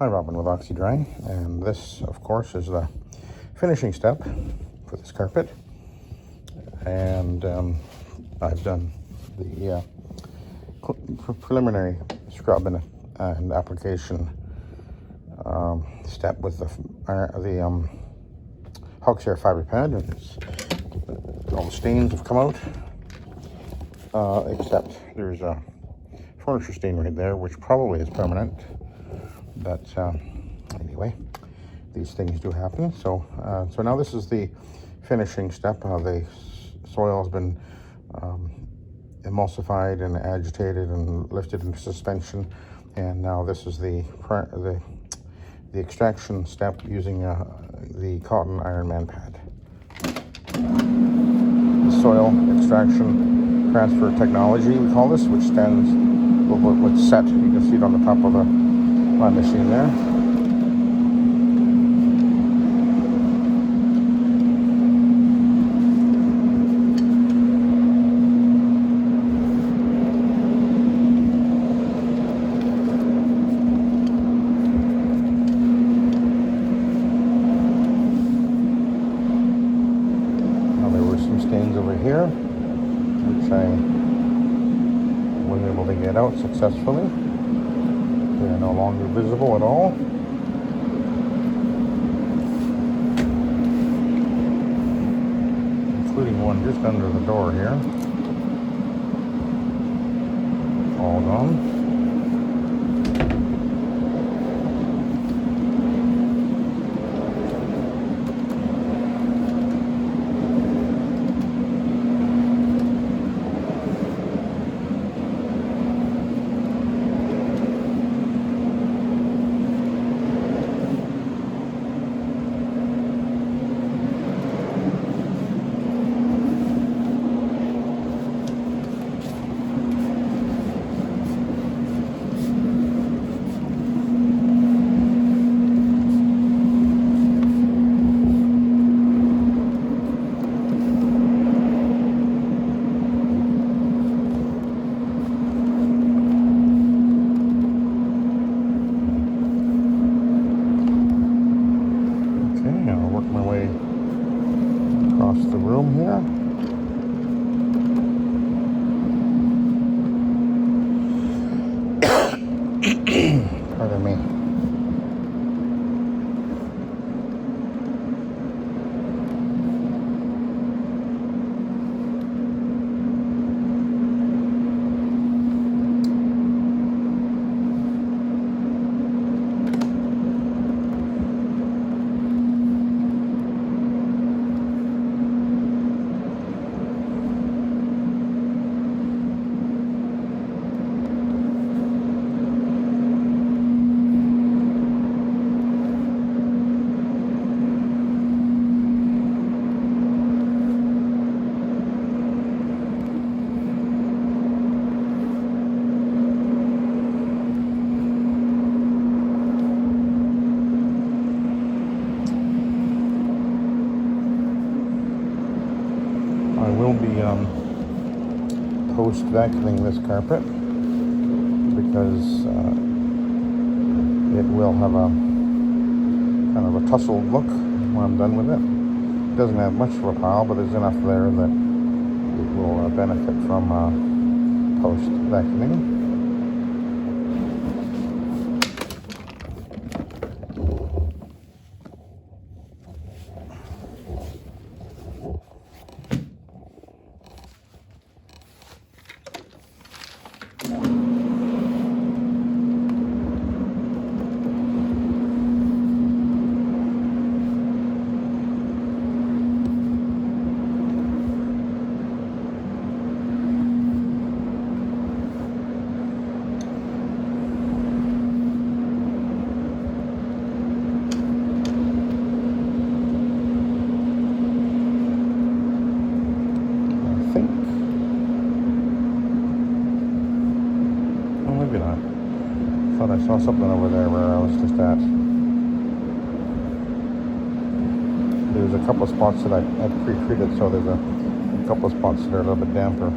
Hi, Robin with Oxy-Dry, and this, of course, is the finishing step for this carpet. And I've done the preliminary scrub and application step with the Hogs Hair fibre pad. All the stains have come out, except there's a furniture stain right there, which probably is permanent. But anyway, these things do happen. So now this is the finishing step. The soil has been emulsified and agitated and lifted into suspension, and now this is the extraction step using the cotton Ironman pad. The soil extraction transfer technology, we call this, which stands with SETT. You can see it on the top of my machine there. Now there were some stains over here, which I was able to get out successfully. They are no longer visible at all. Including one just under the door here. All gone. I'll work my way across the room here. Pardon me. I will be post-vacuuming this carpet because it will have a kind of a tussled look when I'm done with it. It doesn't have much of a pile, but there's enough there that it will benefit from post-vacuuming. I saw something over there where I was just at. There's a couple of spots that I had pre-treated, so there's a couple of spots that are a little bit damper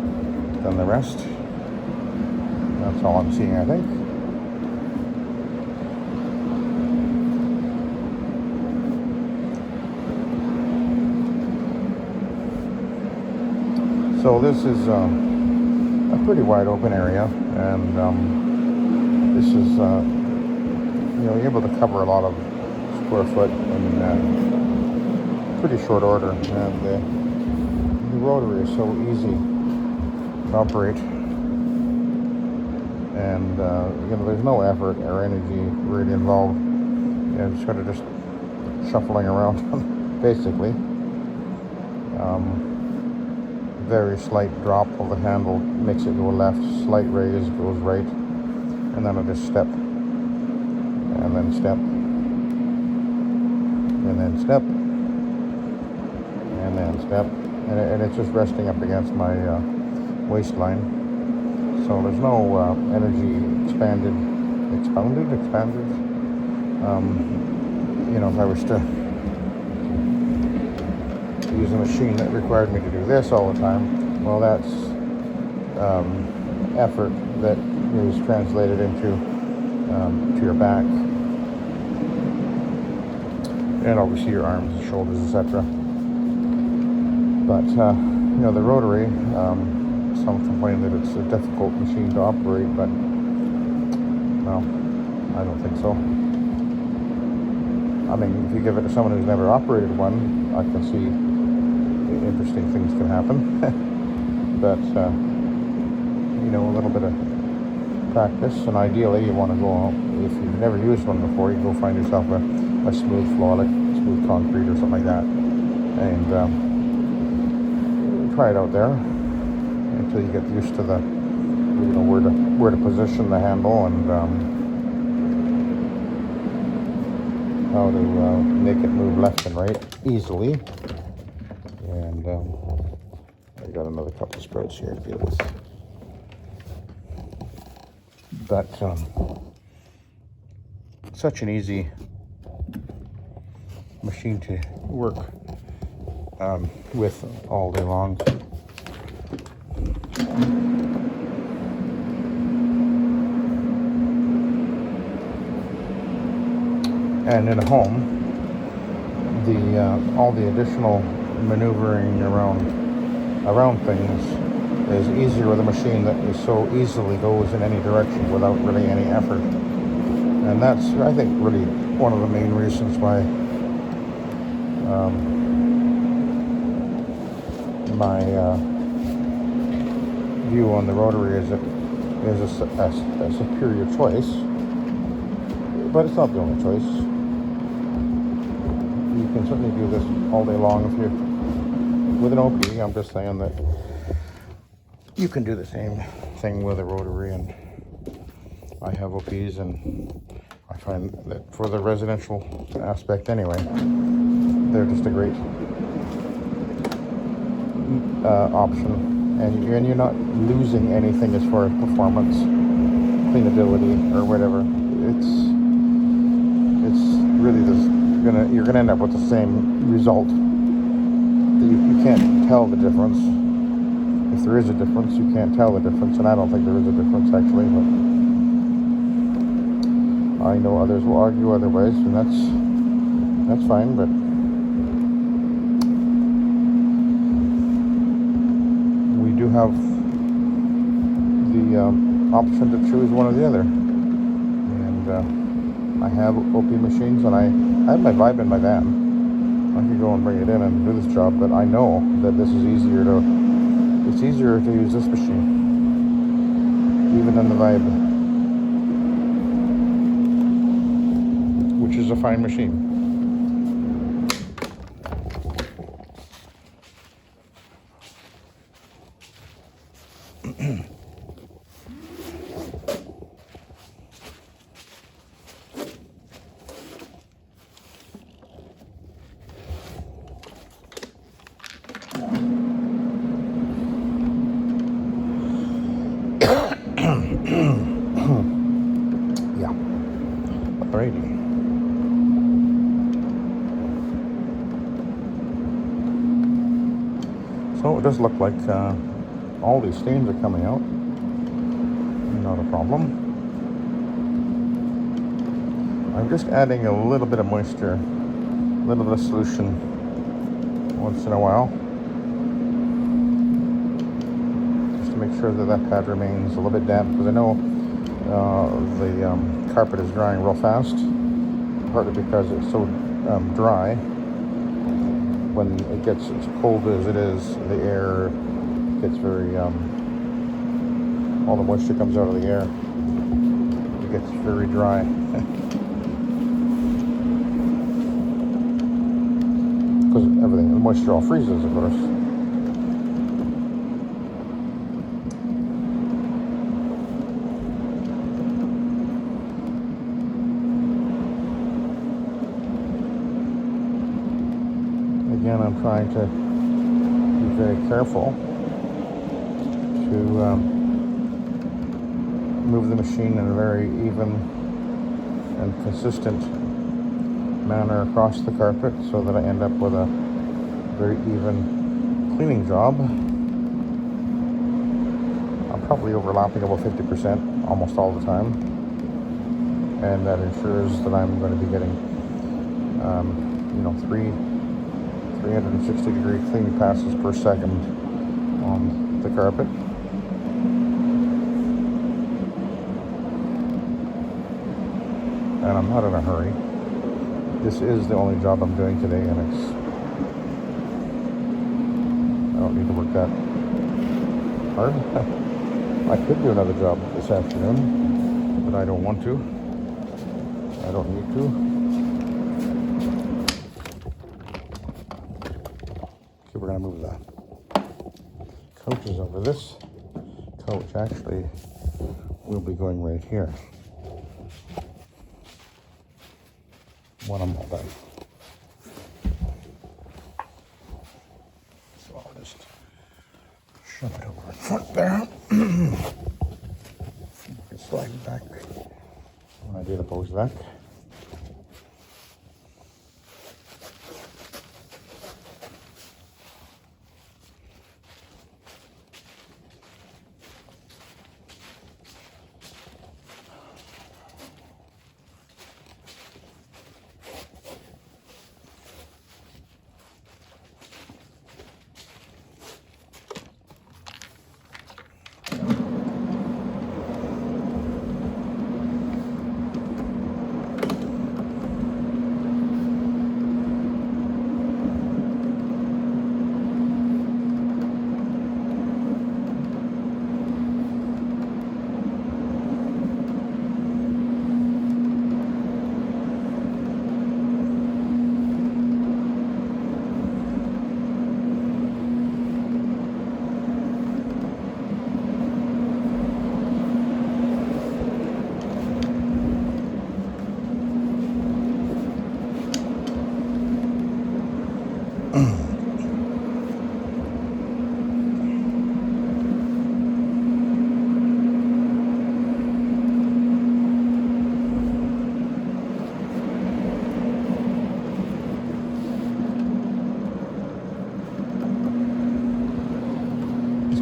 than the rest. That's all I'm seeing, I think. So this is a pretty wide open area, and this is you're able to cover a lot of square foot in pretty short order, and the rotary is so easy to operate, and there's no effort or energy really involved. It's sort of just shuffling around basically. Very slight drop of the handle makes it go left, slight raise goes right, and then I just step, and then step, and then step, and then step, and it's just resting up against my waistline. So there's no energy expounded. If I was to use a machine that required me to do this all the time, well, that's effort that is translated into to your back, and obviously your arms, shoulders, etc. But the rotary, some complain that it's a difficult machine to operate, but no, I don't think so. I mean, if you give it to someone who's never operated one, I can see interesting things can happen. But a little bit of practice, and ideally you want to go, if you've never used one before, you go find yourself a smooth floor, like smooth concrete or something like that, and try it out there until you get used to the where to position the handle, and how to make it move left and right easily. And I got another couple of sprouts here to deal with. But such an easy machine to work with all day long. And in a home, all the additional maneuvering around things is easier with a machine that is so easily goes in any direction without really any effort. And that's, I think, really one of the main reasons why my view on the rotary is it is a superior choice, but it's not the only choice. You can certainly do this all day long if you're with an OP. I'm just saying that you can do the same thing with a rotary, and I have OPs, and I find that for the residential aspect anyway, they're just a great option, and you're not losing anything as far as performance, cleanability, or whatever. It's really you're gonna end up with the same result. You can't tell the difference. If there is a difference, you can't tell the difference, and I don't think there is a difference actually, but I know others will argue otherwise, and that's fine. But we do have the option to choose one or the other, and I have OP machines, and I have my Vibe in my van. I could go and bring it in and do this job, but I know that this is easier to use this machine, even than the Vibe, which is a fine machine. Yeah. Alrighty. So it does look like all these stains are coming out. Not a problem. I'm just adding a little bit of moisture, a little bit of solution once in a while. make sure that that pad remains a little bit damp, because I know the carpet is drying real fast, partly because it's so dry. When it gets as cold as it is, the air gets very, all the moisture comes out of the air. It gets very dry. Because everything, the moisture all freezes, of course. Again, I'm trying to be very careful to move the machine in a very even and consistent manner across the carpet, so that I end up with a very even cleaning job. I'm probably overlapping about 50% almost all the time, and that ensures that I'm going to be getting 360-degree cleaning passes per second on the carpet. And I'm not in a hurry. This is the only job I'm doing today, and I don't need to work that hard. I could do another job this afternoon, but I don't want to. I don't need to. Okay, we're gonna move the couches over. This couch actually will be going right here when I'm all done. So I'll just shove it over in front there. Slide it back when I do the pose back.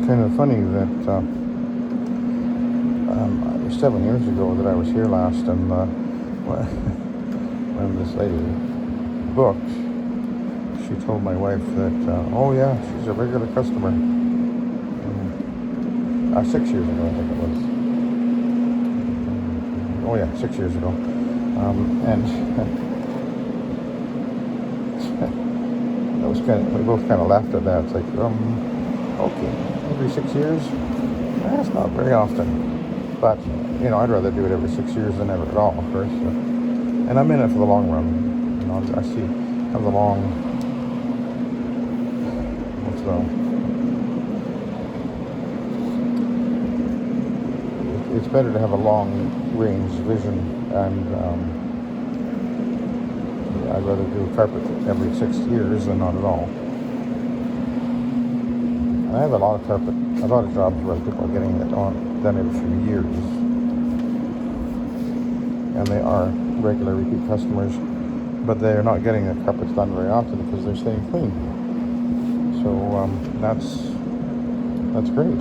Kind of funny that 7 years ago that I was here last, and when this lady booked, she told my wife that, oh yeah, she's a regular customer. 6 years ago, I think it was. Oh yeah, 6 years ago. And that was we both kind of laughed at that. It's like, okay, every 6 years? That's not very often. But, I'd rather do it every 6 years than ever at all, of course. And I'm in it for the long run. I see how the long, it's better to have a long range vision, and I'd rather do a carpet every 6 years than not at all. I have a lot of jobs where people are getting it done every few years, and they are regular repeat customers, but they are not getting their carpets done very often because they're staying clean. So that's great.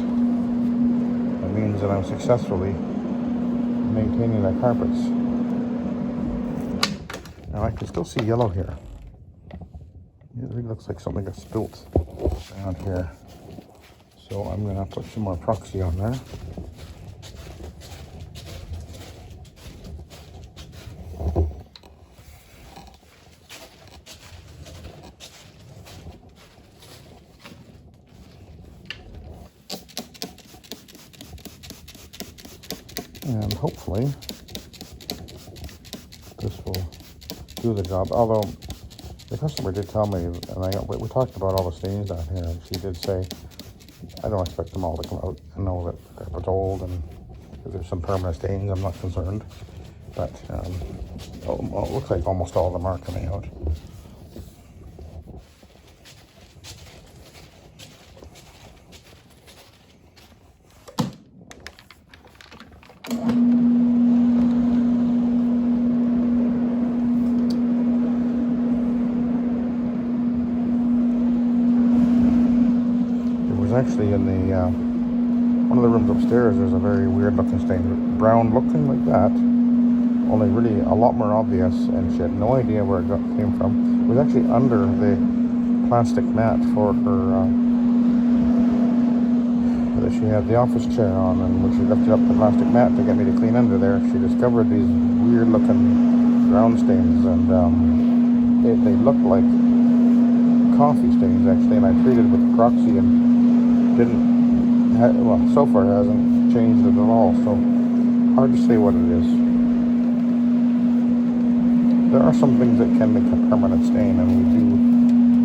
That means that I'm successfully maintaining their carpets. Now I can still see yellow here. It really looks like something got spilt down here. So I'm going to put some more Proxy on there. And hopefully this will do the job. Although the customer did tell me, and we talked about all the stains down here, and she did say, I don't expect them all to come out. I know that if it's old and if there's some permanent stains, I'm not concerned. But it looks like almost all of them are coming out. Actually, in the one of the rooms upstairs, there's a very weird looking stain, brown looking like that, only really a lot more obvious, and she had no idea where it came from. It was actually under the plastic mat for her that she had the office chair on, and when she lifted up the plastic mat to get me to clean under there, she discovered these weird looking brown stains, and they looked like coffee stains actually, and I treated with Proxy and well, so far hasn't changed it at all, so hard to say what it is. There are some things that can make a permanent stain, and we do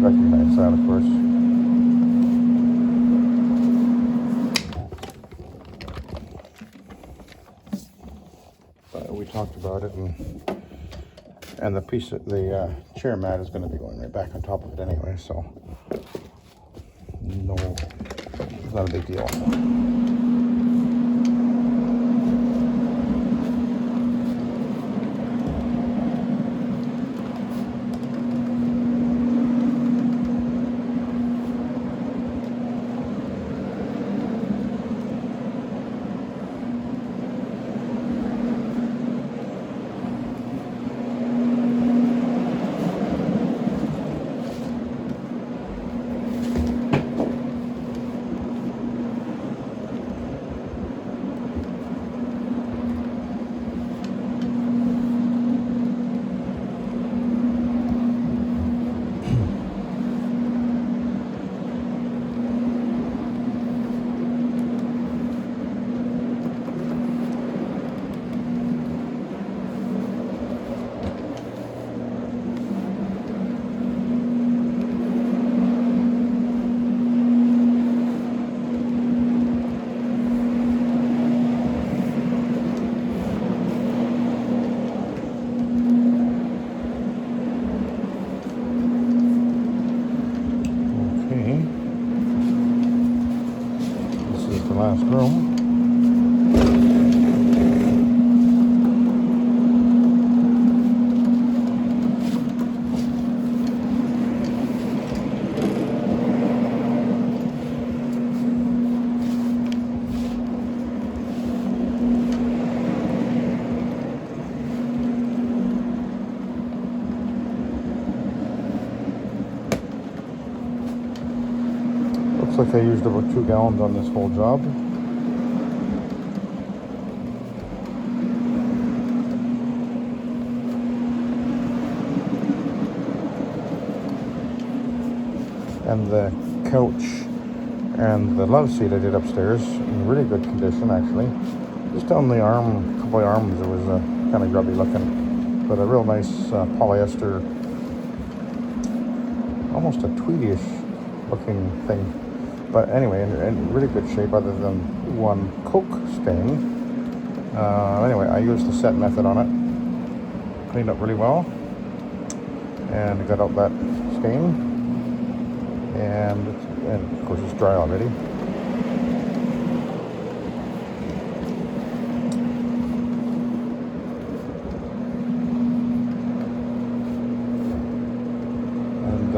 recognize that, of course. But we talked about it, and the piece of the chair mat is going to be going right back on top of it anyway, so no. It's not a big deal. Last room. Looks like I used about 2 gallons on this whole job. And the couch and the love seat I did upstairs in really good condition, actually. Just on the arm, a couple of arms, it was kind of grubby looking, but a real nice polyester, almost a tweedish looking thing. But anyway, in really good shape other than one Coke stain. Anyway, I used the set method on it, cleaned up really well, and got out that stain. And of course it's dry already. And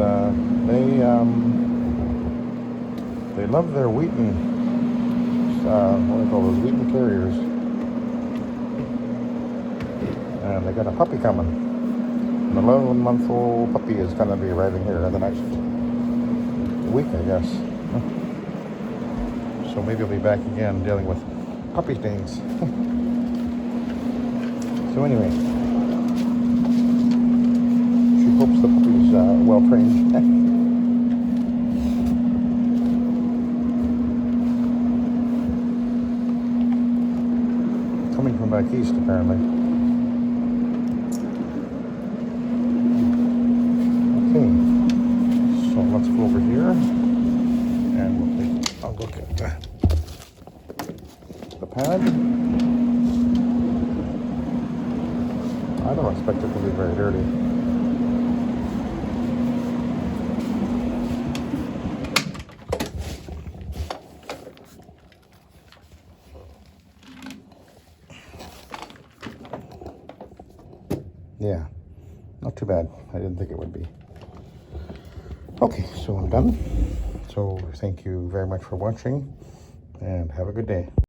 they love their Wheaton, what do they call those, Wheaton carriers. And they got a puppy coming. An 11-month-old puppy is going to be arriving here in the next week, I guess. So maybe I'll be back again dealing with puppy things. So anyway, she hopes the puppy's well trained. Coming from back east, apparently. Okay, so let's go over here and we'll take a look at the pad. I don't expect it to be very dirty. Yeah, not too bad. I didn't think it would be. Okay, so I'm done. So thank you very much for watching and have a good day.